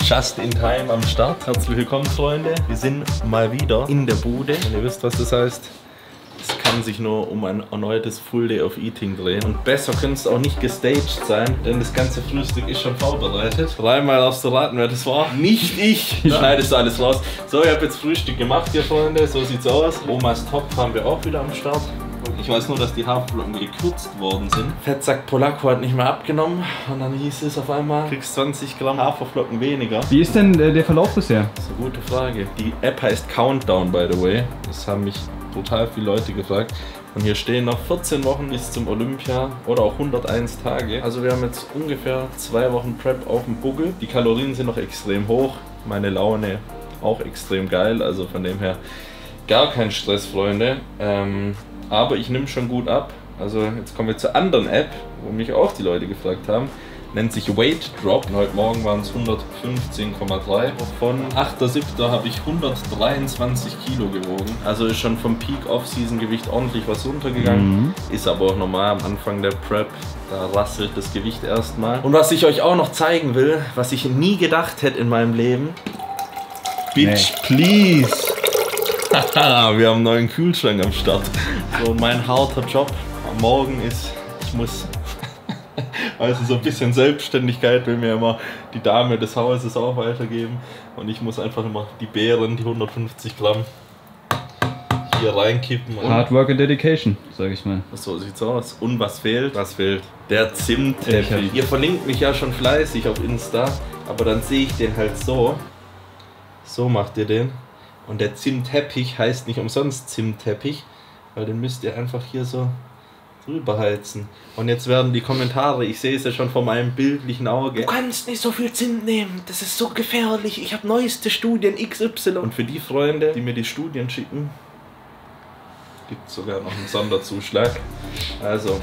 Just in time am Start. Herzlich willkommen, Freunde. Wir sind mal wieder in der Bude. Und ihr wisst, was das heißt. Es kann sich nur um ein erneutes Full Day of Eating drehen. Und besser könnte es auch nicht gestaged sein, denn das ganze Frühstück ist schon vorbereitet. Dreimal darfst du raten, wer das war. Nicht ich. Schneidest du alles raus. So, ich habe jetzt Frühstück gemacht hier, Freunde. So sieht's aus. Omas Topf haben wir auch wieder am Start. Ich weiß nur, dass die Haferflocken gekürzt worden sind. Fettsack Polacco hat nicht mehr abgenommen. Und dann hieß es auf einmal, kriegst 20 Gramm Haferflocken weniger. Wie ist denn der Verlauf bisher? Das ist eine gute Frage. Die App heißt Countdown, by the way. Das haben mich total viele Leute gefragt. Und hier stehen noch 14 Wochen bis zum Olympia oder auch 101 Tage. Also wir haben jetzt ungefähr 2 Wochen Prep auf dem Buckel. Die Kalorien sind noch extrem hoch. Meine Laune auch extrem geil. Also von dem her gar kein Stress, Freunde. Aber ich nehme schon gut ab. Also jetzt kommen wir zur anderen App, wo mich auch die Leute gefragt haben. Nennt sich Weight Drop. Und heute Morgen waren es 115,3. Von 8.7. habe ich 123 Kilo gewogen. Also ist schon vom Peak Off-Season-Gewicht ordentlich was runtergegangen. Ist aber auch normal am Anfang der Prep. Da rasselt das Gewicht erstmal. Und was ich euch auch noch zeigen will, was ich nie gedacht hätte in meinem Leben. Bitch, please! Haha, wir haben einen neuen Kühlschrank am Start. So, mein harter Job am Morgen ist, ich muss, also so ein bisschen Selbstständigkeit will mir immer die Dame des Hauses auch weitergeben. Und ich muss einfach immer die Beeren, die 150 Gramm, hier reinkippen. Hard Work and Dedication, sag ich mal. So sieht's aus. Und was fehlt? Was fehlt? Der Zimtteppich. Ihr verlinkt mich ja schon fleißig auf Insta, aber dann sehe ich den halt so. So macht ihr den. Und der Zimtteppich heißt nicht umsonst Zimtteppich, weil den müsst ihr einfach hier so drüber heizen. Und jetzt werden die Kommentare, ich sehe es ja schon vor meinem bildlichen Auge. Du kannst nicht so viel Zimt nehmen, das ist so gefährlich, ich habe neueste Studien XY. Und für die Freunde, die mir die Studien schicken, gibt es sogar noch einen Sonderzuschlag. Also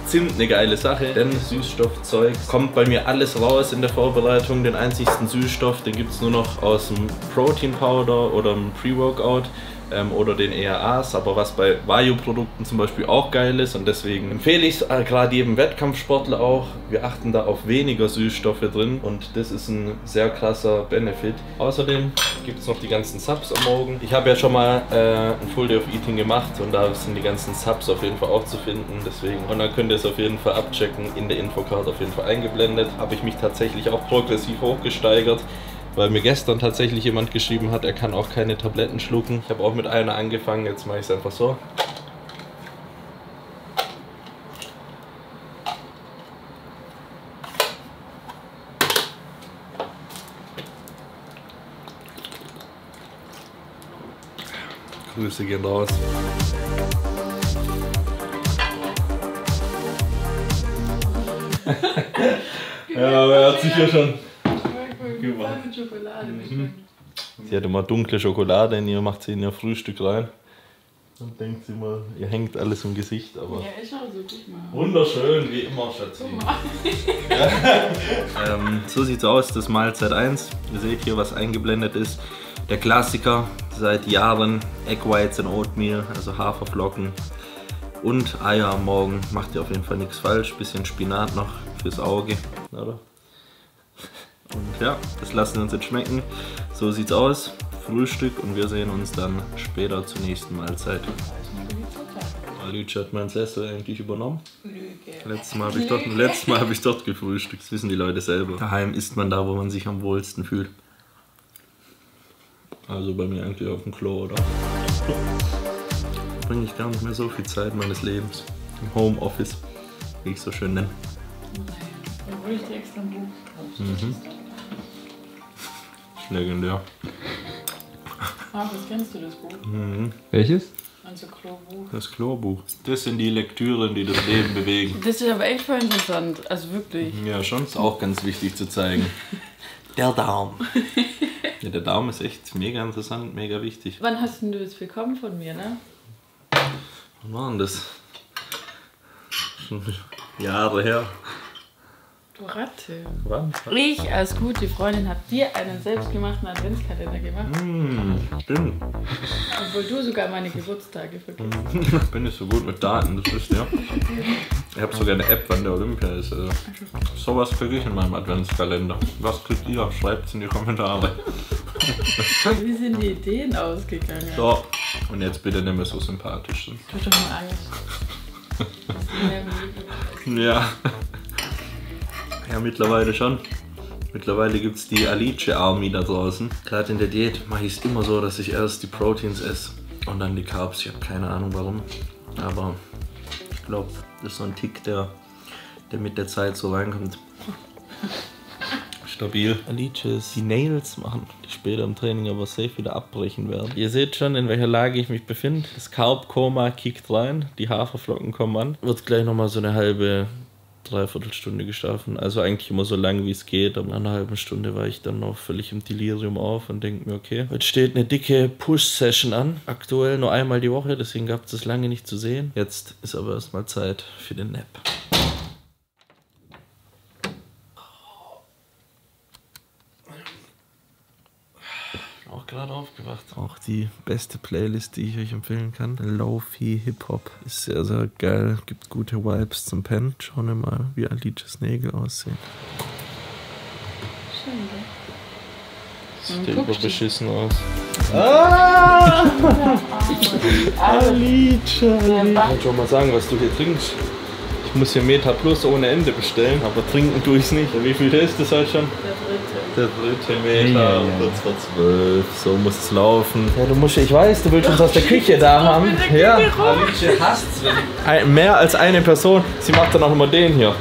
Zimt eine geile Sache, denn Süßstoffzeug kommt bei mir alles raus in der Vorbereitung. Den einzigsten Süßstoff, den gibt es nur noch aus dem Protein Powder oder dem Pre-Workout oder den ERAs, aber was bei Vayu-Produkten zum Beispiel auch geil ist und deswegen empfehle ich es gerade jedem Wettkampfsportler auch. Wir achten da auf weniger Süßstoffe drin und das ist ein sehr krasser Benefit. Außerdem gibt es noch die ganzen Subs am Morgen. Ich habe ja schon mal ein Full Day of Eating gemacht und da sind die ganzen Subs auf jeden Fall auch zu finden, deswegen. Und dann könnt ihr es auf jeden Fall abchecken, in der Infocard auf jeden Fall eingeblendet. Habe ich mich tatsächlich auch progressiv hochgesteigert. Weil mir gestern tatsächlich jemand geschrieben hat, er kann auch keine Tabletten schlucken. Ich habe auch mit einer angefangen, jetzt mache ich es einfach so. Grüße gehen raus. Ja, aber er hat sich ja schon... Mit Schokolade. Sie hat immer dunkle Schokolade in ihr, macht sie in ihr Frühstück rein. Dann denkt sie immer, ihr hängt alles im Gesicht, aber... Ja, ich auch so, guck mal. Wunderschön, wie immer, Schatzi. So sieht's aus, das ist Mahlzeit 1. Ihr seht hier, was eingeblendet ist. Der Klassiker seit Jahren, Egg Whites and Oatmeal, also Haferflocken und Eier am Morgen. Macht ihr auf jeden Fall nichts falsch. Bisschen Spinat noch fürs Auge, oder? Und ja, das lassen wir uns jetzt schmecken. So sieht's aus. Frühstück und wir sehen uns dann später zur nächsten Mahlzeit. Lütsch hat meinen Sessel eigentlich übernommen. Letztes Mal habe ich dort gefrühstückt. Das wissen die Leute selber. Daheim isst man da, wo man sich am wohlsten fühlt. Also bei mir eigentlich auf dem Klo, oder? Da bringe ich gar nicht mehr so viel Zeit meines Lebens im Homeoffice, wie ich es so schön nenne. Da würde ich dir extra ein Buch kaufen. Legendär. Ah, das kennst du, das Buch? Welches? Also Klobuch. Das Klobuch. Das sind die Lektüren, die das Leben bewegen. Das ist aber echt voll interessant, also wirklich. Ja, schon. Ist auch ganz wichtig zu zeigen. Der Darm. Ja, der Darm ist echt mega interessant, mega wichtig. Wann hast denn du das bekommen von mir, ne? Wann war denn das? Schon Jahre her. Du Ratte. Was? Ich als gute Freundin habe dir einen selbstgemachten Adventskalender gemacht. Stimmt. Obwohl du sogar meine Geburtstage vergisst. Ich bin nicht so gut mit Daten, das wisst ihr. Ich habe sogar eine App, wann der Olympia ist. Also. Sowas kriege ich in meinem Adventskalender. Was kriegt ihr? Schreibt es in die Kommentare. Wie sind die Ideen ausgegangen? So, und jetzt bitte nicht mehr so sympathisch sind. Tu doch mal Angst. Ja. Ja, mittlerweile schon. Mittlerweile gibt es die Alice Army da draußen. Gerade in der Diät mache ich es immer so, dass ich erst die Proteins esse und dann die Carbs. Ich habe keine Ahnung warum. Aber ich glaube, das ist so ein Tick, der mit der Zeit so reinkommt. Stabil. Alice die Nails machen, die später im Training aber safe wieder abbrechen werden. Ihr seht schon, in welcher Lage ich mich befinde. Das Carb-Koma kickt rein, die Haferflocken kommen an. Wird gleich nochmal so eine halbe, dreiviertel Stunde geschlafen. Also eigentlich immer so lang wie es geht. Aber nach einer halben Stunde war ich dann noch völlig im Delirium auf und denke mir, okay, heute steht eine dicke Push-Session an. Aktuell nur einmal die Woche, deswegen gab es das lange nicht zu sehen. Jetzt ist aber erstmal Zeit für den Nap. Auch gerade aufgewacht. Auch die beste Playlist, die ich euch empfehlen kann. Lo-Fi Hip-Hop. Ist sehr, sehr geil. Gibt gute Vibes zum Pennen. Schauen wir mal, wie Alices Nägel aussehen. Schön, Sieht aber beschissen aus. Alice! Ich wollte schon mal sagen, was du hier trinkst. Ich muss hier Meta Plus ohne Ende bestellen, aber trinken tue ich es nicht. Wie viel ist das heute schon? Der dritte Meter, kurz vor 12. So muss es laufen. Ja, du musst, ich weiß, du willst uns aus der Küche da haben. Ja, Alice hasst es. Mehr als eine Person. Sie macht dann auch immer den hier.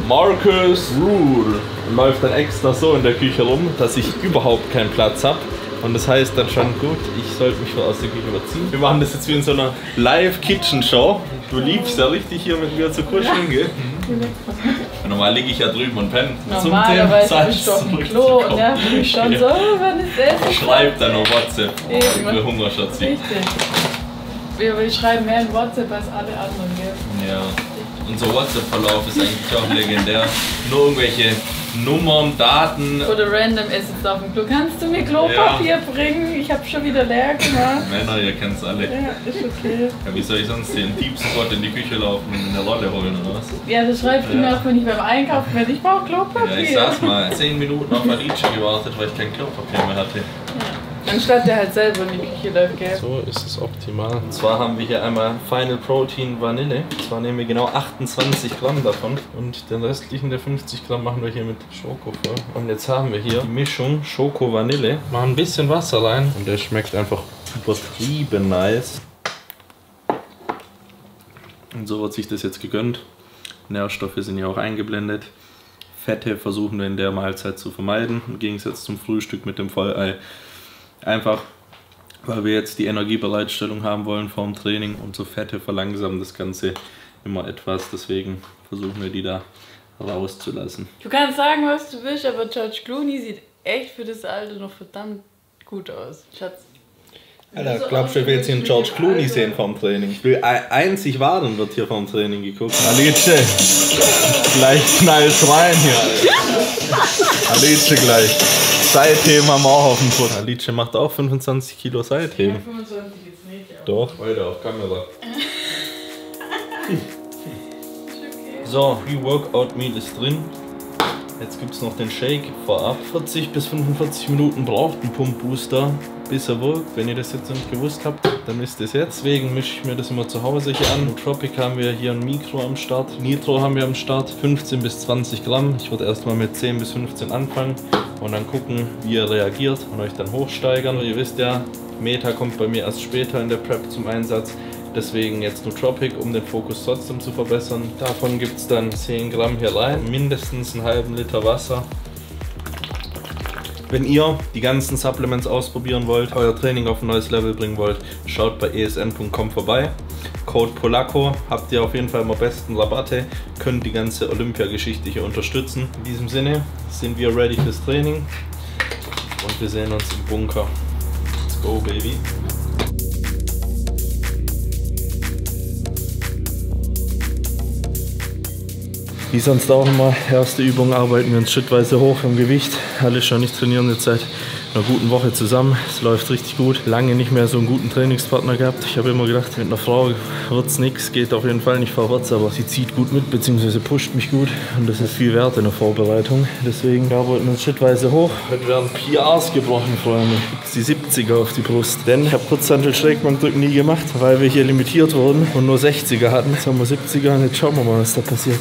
Marcus Rule. Und läuft dann extra so in der Küche rum, dass ich überhaupt keinen Platz habe. Und das heißt dann schon, gut, ich sollte mich aus der Küche überziehen. Wir machen das jetzt wie in so einer Live-Kitchen-Show. Du liebst ja richtig hier mit mir zu kuscheln, gell? Normal liege ich ja drüben und penne. Normalerweise bist du auf dem Klo und ja, ich schon so, wann ist Essen? Ich schreibe dann auf WhatsApp. Ich will Hunger, Schatzi. Richtig. Wir schreiben mehr in WhatsApp als alle anderen, gell? Ja. Unser WhatsApp-Verlauf ist eigentlich auch legendär. Nur irgendwelche Nummern, Daten. Oder random ist jetzt auf dem Klo. Kannst du mir Klopapier bringen? Ich habe schon wieder leer gemacht. Männer, ihr kennt's alle. Ja, ist okay. Ja, wie soll ich sonst hier in Deep Spot in die Küche laufen und eine Rolle holen oder was? Ja, das schreibst du mir auch, wenn ich beim Einkaufen bin. Ich brauche Klopapier. Ja, ich saß mal 10 Minuten auf Alice gewartet, weil ich kein Klopapier mehr hatte. Ja. Anstatt der halt selber in die Küche läuft, gell? So ist es optimal. Und zwar haben wir hier einmal Final Protein Vanille. Und zwar nehmen wir genau 28 Gramm davon. Und den restlichen der 50 Gramm machen wir hier mit Schoko voll. Und jetzt haben wir hier die Mischung Schoko-Vanille. Machen ein bisschen Wasser rein. Und der schmeckt einfach übertrieben nice. Und so wird sich das jetzt gegönnt. Nährstoffe sind ja auch eingeblendet. Fette versuchen wir in der Mahlzeit zu vermeiden. Im Gegensatz zum Frühstück mit dem Vollei. Einfach, weil wir jetzt die Energiebereitstellung haben wollen vor dem Training und so Fette verlangsamen das Ganze immer etwas. Deswegen versuchen wir die da rauszulassen. Du kannst sagen, was du willst, aber George Clooney sieht echt für das Alter noch verdammt gut aus. Schatz. Alter, glaubst du, ich will jetzt hier einen George Clooney sehen vorm Training? Ich will einzig Waden wird hier vorm Training geguckt. Alice, gleich knallt's rein hier. Alice gleich. Seitheben haben wir auch auf dem Fuß. Alice macht auch 25 Kilo Seitheben. Ja, 25 jetzt nicht. Aber Doch, heute auf Kamera. So, Pre-Workout Meal ist drin. Jetzt gibt es noch den Shake vorab. 40 bis 45 Minuten braucht ein Pump Booster, bis er wirkt. Wenn ihr das jetzt noch nicht gewusst habt, dann wisst ihr es jetzt. Deswegen mische ich mir das immer zu Hause hier an. Nootropic haben wir hier ein Mikro am Start. Nitro haben wir am Start. 15 bis 20 Gramm. Ich würde erstmal mit 10 bis 15 anfangen und dann gucken, wie ihr reagiert und euch dann hochsteigern. Ihr wisst ja, Meta kommt bei mir erst später in der Prep zum Einsatz. Deswegen jetzt Nootropic, um den Fokus trotzdem zu verbessern. Davon gibt es dann 10 Gramm hier rein, mindestens einen halben Liter Wasser. Wenn ihr die ganzen Supplements ausprobieren wollt, euer Training auf ein neues Level bringen wollt, schaut bei esn.com vorbei. Code Polacco habt ihr auf jeden Fall am besten Rabatte, könnt die ganze Olympia-Geschichte hier unterstützen. In diesem Sinne sind wir ready fürs Training und wir sehen uns im Bunker. Let's go, baby! Wie sonst auch immer, erste Übung arbeiten wir uns schrittweise hoch im Gewicht. Alle schon nicht trainieren jetzt seit einer guten Woche zusammen. Es läuft richtig gut. Lange nicht mehr so einen guten Trainingspartner gehabt. Ich habe immer gedacht, mit einer Frau wird es nichts, geht auf jeden Fall nicht vorwärts, aber sie zieht gut mit, beziehungsweise pusht mich gut und das ist viel wert in der Vorbereitung. Deswegen arbeiten wir uns schrittweise hoch. Heute werden PRs gebrochen, Freunde. Die 70er auf die Brust. Denn ich habe Kurzhantel-Schrägbankdrücken nie gemacht, weil wir hier limitiert wurden und nur 60er hatten. Jetzt haben wir 70er und jetzt schauen wir mal, was da passiert.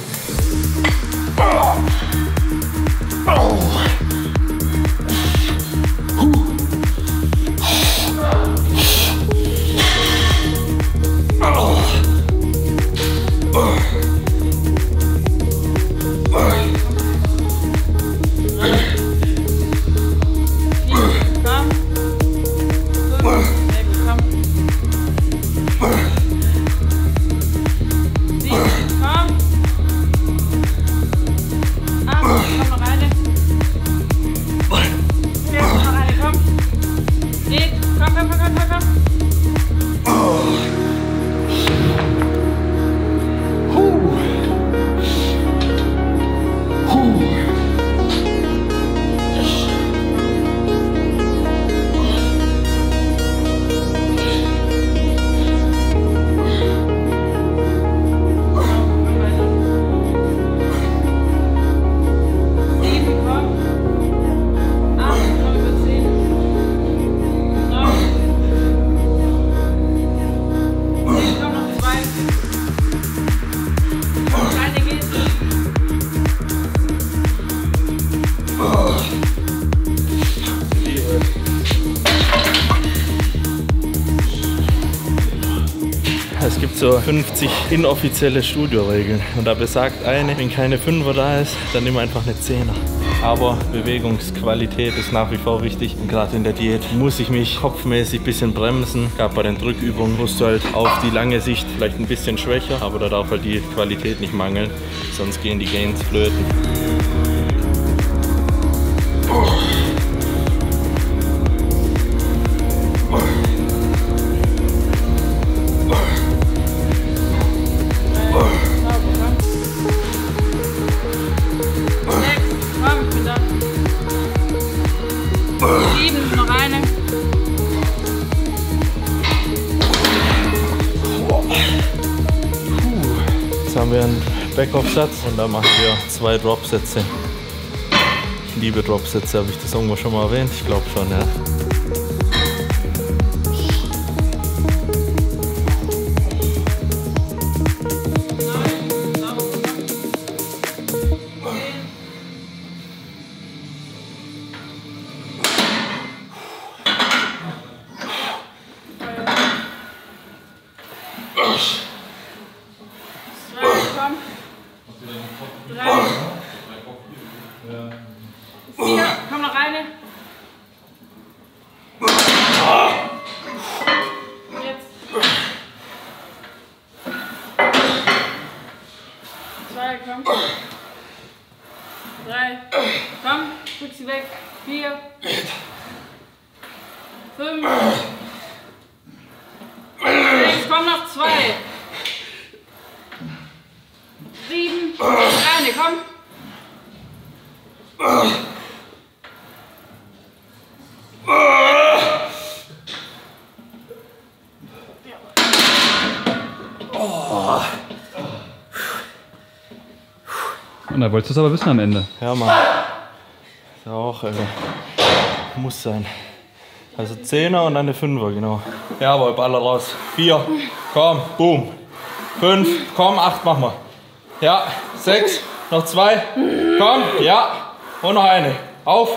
Es gibt so 50 inoffizielle Studioregeln und da besagt eine, wenn keine 5er da ist, dann nimm einfach eine 10er. Aber Bewegungsqualität ist nach wie vor wichtig und gerade in der Diät muss ich mich kopfmäßig ein bisschen bremsen. Gerade bei den Drückübungen musst du halt auf die lange Sicht vielleicht ein bisschen schwächer, aber da darf halt die Qualität nicht mangeln, sonst gehen die Gains flöten. Jetzt haben wir einen Backoff-Satz und da machen wir 2 Drop-Sätze. Ich liebe Drop-Sätze, habe ich das irgendwo schon mal erwähnt? Ich glaube schon, ja. Komm noch eine. Jetzt. 2, komm. 3, komm, drück sie weg. 4, 5, 6, komm noch 2. 7, eine, komm. Und da wolltest du es aber wissen am Ende. Ja, Mann. Ist auch, Alter. Muss sein. Also 10er und dann eine 5er, genau. Jawohl, Baller raus. 4, komm, boom. 5, komm, 8 machen wir. Ja, 6, noch 2, komm, ja. Und noch eine. Auf.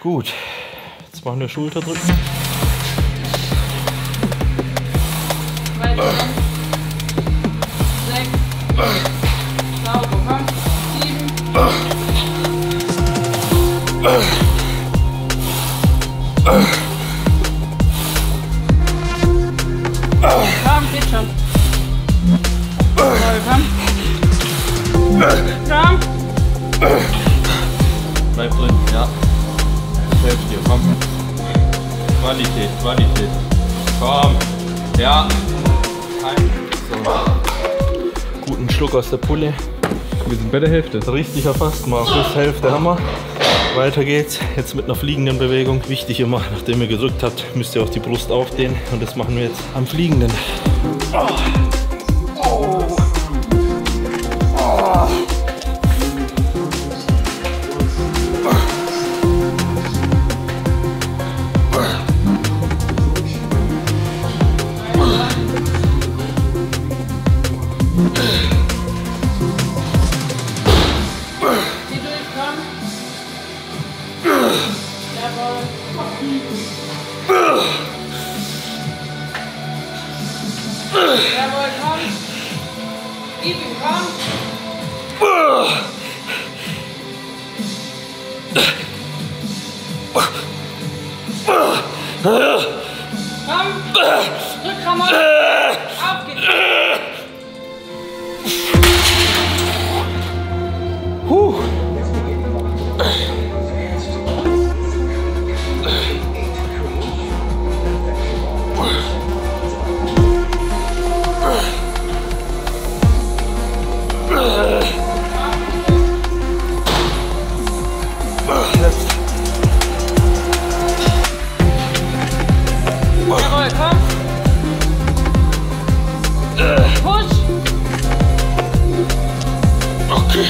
Gut. Jetzt machen wir Schulter drücken. Weiter, 6, sauber, komm, 7, komm, geht schon. Jawohl, komm. Komm. Bleib drin, ja. Hilf dir, komm. Qualität, Qualität. Komm. Ja. So. Guten Schluck aus der Pulle. Wir sind bei der Hälfte. Richtig erfasst, mal plus Hälfte haben wir. Weiter geht's. Jetzt mit einer fliegenden Bewegung. Wichtig immer, nachdem ihr gedrückt habt, müsst ihr auch die Brust aufdehnen. Und das machen wir jetzt am Fliegenden. Oh. Oh. Oh. Jawohl, komm. Gib ihm, komm. Komm. Drück, Ramon. Auf geht's. Jawohl, komm. Push. Okay.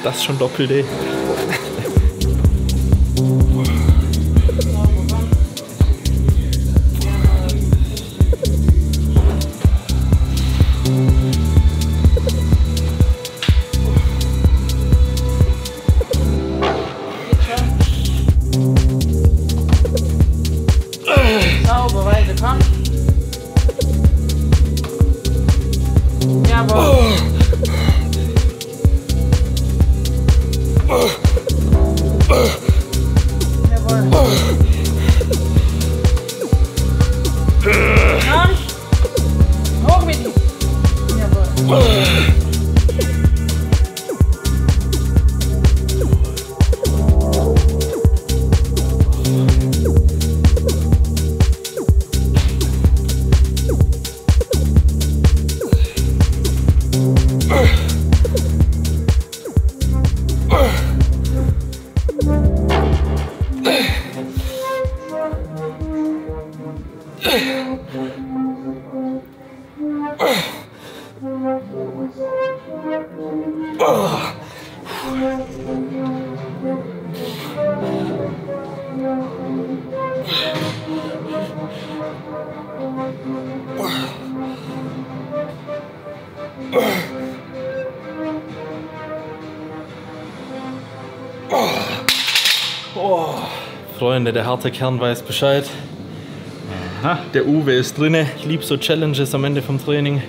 Das schon Doppel-D. Sauber, weiter, komm. Jawohl. Jawohl. Komm. Hoch mit ihm. Jawohl. Oh. Freunde, der harte Kern weiß Bescheid. Aha. Der Uwe ist drinne. Ich liebe so Challenges am Ende vom Training.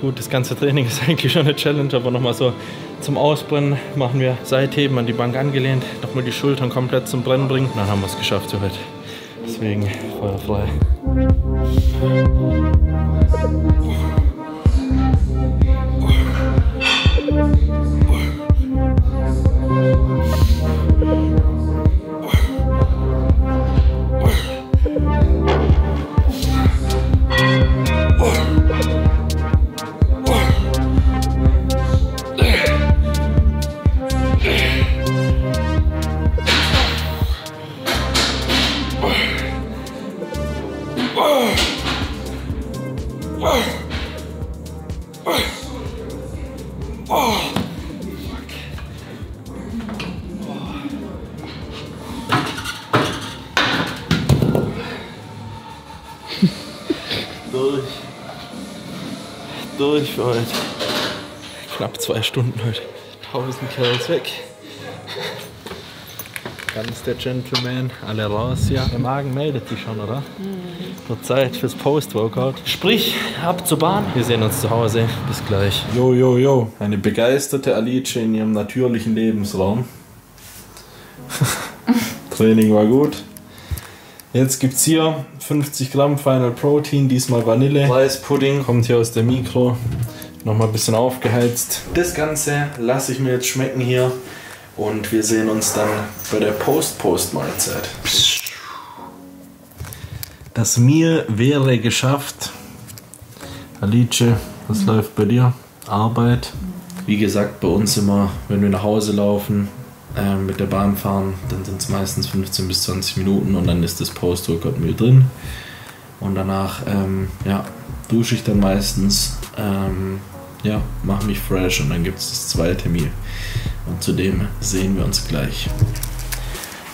Gut, das ganze Training ist eigentlich schon eine Challenge, aber nochmal so zum Ausbrennen machen wir Seitheben an die Bank angelehnt, nochmal die Schultern komplett zum Brennen bringen. Dann haben wir es geschafft soweit. Deswegen feuerfrei. Durch für heute. Knapp 2 Stunden heute. 1000 Kerls weg. Ganz der Gentleman, alle raus hier. Der Magen meldet sich schon, oder? Wird Zeit fürs Post-Workout. Sprich, ab zur Bahn. Wir sehen uns zu Hause. Bis gleich. Jo. Eine begeisterte Alice in ihrem natürlichen Lebensraum. Training war gut. Jetzt gibt's hier 50 Gramm Final Protein, diesmal Vanille. Reispudding, kommt hier aus der Mikro. Nochmal ein bisschen aufgeheizt. Das Ganze lasse ich mir jetzt schmecken hier. Und wir sehen uns dann bei der Post-Mahlzeit. Das Meal wäre geschafft. Alice, was läuft bei dir? Arbeit. Wie gesagt, bei uns immer, wenn wir nach Hause laufen, mit der Bahn fahren, dann sind es meistens 15 bis 20 Minuten und dann ist das Post-Workout-Meal drin. Und danach dusche ich dann meistens, mache mich fresh und dann gibt es das zweite Meal. Und zudem sehen wir uns gleich.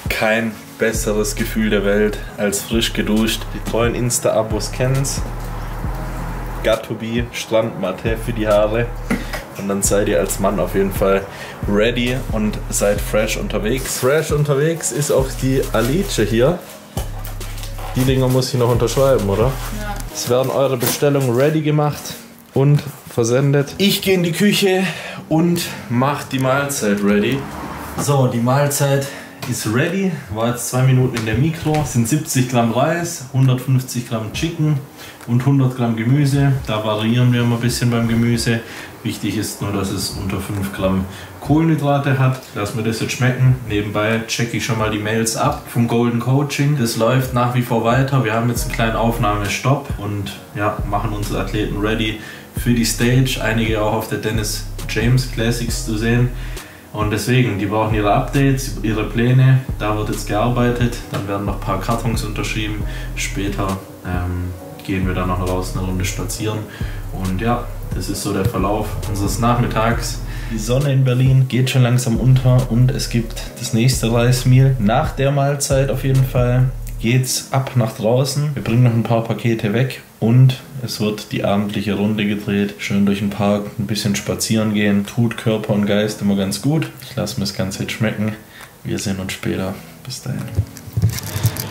Kein besseres Gefühl der Welt als frisch geduscht. Die treuen Insta-Abos kennen's. Got2b, Strandmatte für die Haare. Und dann seid ihr als Mann auf jeden Fall ready und seid fresh unterwegs. Fresh unterwegs ist auch die Alice hier. Die Dinger muss ich noch unterschreiben, oder? Ja. Es werden eure Bestellungen ready gemacht und versendet. Ich gehe in die Küche und mache die Mahlzeit ready. So, die Mahlzeit ist ready. War jetzt 2 Minuten in der Mikro. Es sind 70 Gramm Reis, 150 Gramm Chicken und 100 Gramm Gemüse. Da variieren wir immer ein bisschen beim Gemüse. Wichtig ist nur, dass es unter 5 Gramm Kohlenhydrate hat. Lass mir das jetzt schmecken. Nebenbei checke ich schon mal die Mails ab vom Golden Coaching. Das läuft nach wie vor weiter. Wir haben jetzt einen kleinen Aufnahmestopp und machen unsere Athleten ready für die Stage. Einige auch auf der Dennis James Classics zu sehen. Und deswegen, die brauchen ihre Updates, ihre Pläne. Da wird jetzt gearbeitet. Dann werden noch ein paar Kartons unterschrieben. Später gehen wir dann noch raus eine Runde spazieren. Und das ist so der Verlauf unseres Nachmittags. Die Sonne in Berlin geht schon langsam unter und es gibt das nächste Reismeal. Nach der Mahlzeit auf jeden Fall geht's ab nach draußen. Wir bringen noch ein paar Pakete weg und es wird die abendliche Runde gedreht. Schön durch den Park, ein bisschen spazieren gehen. Tut Körper und Geist immer ganz gut. Ich lasse mir das Ganze jetzt schmecken. Wir sehen uns später. Bis dahin.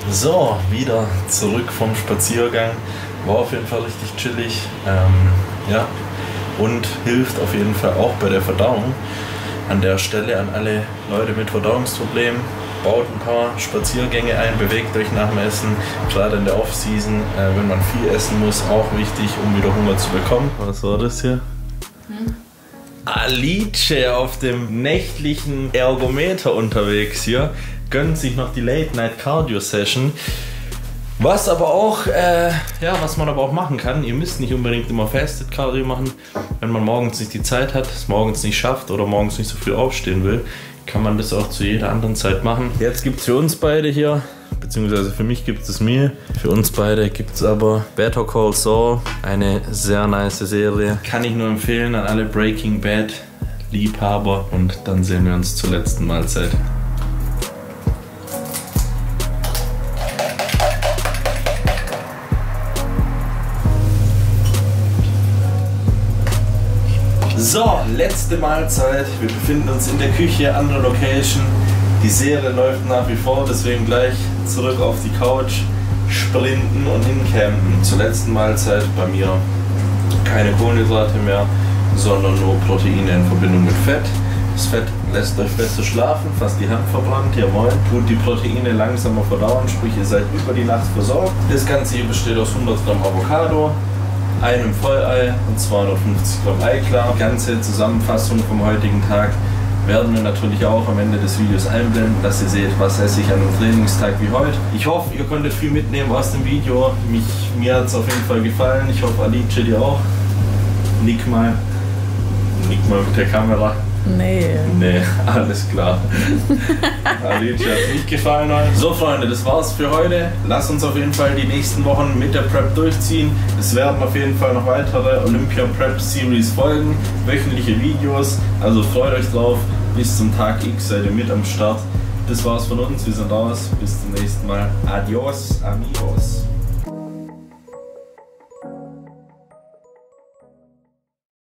So, wieder zurück vom Spaziergang. War auf jeden Fall richtig chillig. Und hilft auf jeden Fall auch bei der Verdauung. An der Stelle an alle Leute mit Verdauungsproblemen, baut ein paar Spaziergänge ein, bewegt euch nach dem Essen, gerade in der Off-Season, wenn man viel essen muss, auch wichtig, um wieder Hunger zu bekommen. Was war das hier? Alice auf dem nächtlichen Ergometer unterwegs hier, gönnt sich noch die Late-Night-Cardio-Session. Was aber auch, was man aber auch machen kann, ihr müsst nicht unbedingt immer Fasted Cardio machen. Wenn man morgens nicht die Zeit hat, es morgens nicht schafft oder morgens nicht so früh aufstehen will, kann man das auch zu jeder anderen Zeit machen. Jetzt gibt es für uns beide hier, beziehungsweise für mich gibt es mir, für uns beide gibt es aber Better Call Saul, eine sehr nice Serie. Kann ich nur empfehlen an alle Breaking Bad Liebhaber und dann sehen wir uns zur letzten Mahlzeit. So, letzte Mahlzeit. Wir befinden uns in der Küche, andere Location. Die Serie läuft nach wie vor, deswegen gleich zurück auf die Couch, sprinten und hincampen. Zur letzten Mahlzeit bei mir keine Kohlenhydrate mehr, sondern nur Proteine in Verbindung mit Fett. Das Fett lässt euch besser schlafen, fast die Hand verbrannt, jawohl. Tut die Proteine langsamer verdauen, sprich ihr seid über die Nacht versorgt. Das Ganze hier besteht aus 100 Gramm Avocado, einem Vollei und 250 Gramm Eiklar. Die ganze Zusammenfassung vom heutigen Tag werden wir natürlich auch am Ende des Videos einblenden, dass ihr seht, was esse ich an einem Trainingstag wie heute. Ich hoffe, ihr konntet viel mitnehmen aus dem Video. Mir hat es auf jeden Fall gefallen. Ich hoffe, Alice dir auch. Nick mal mit der Kamera. Nee, alles klar. Alice hat es nicht gefallen heute. So Freunde, das war's für heute. Lasst uns auf jeden Fall die nächsten Wochen mit der Prep durchziehen. Es werden auf jeden Fall noch weitere Olympia Prep Series folgen. Wöchentliche Videos. Also freut euch drauf. Bis zum Tag X seid ihr mit am Start. Das war's von uns. Wir sind raus. Bis zum nächsten Mal. Adios, amigos.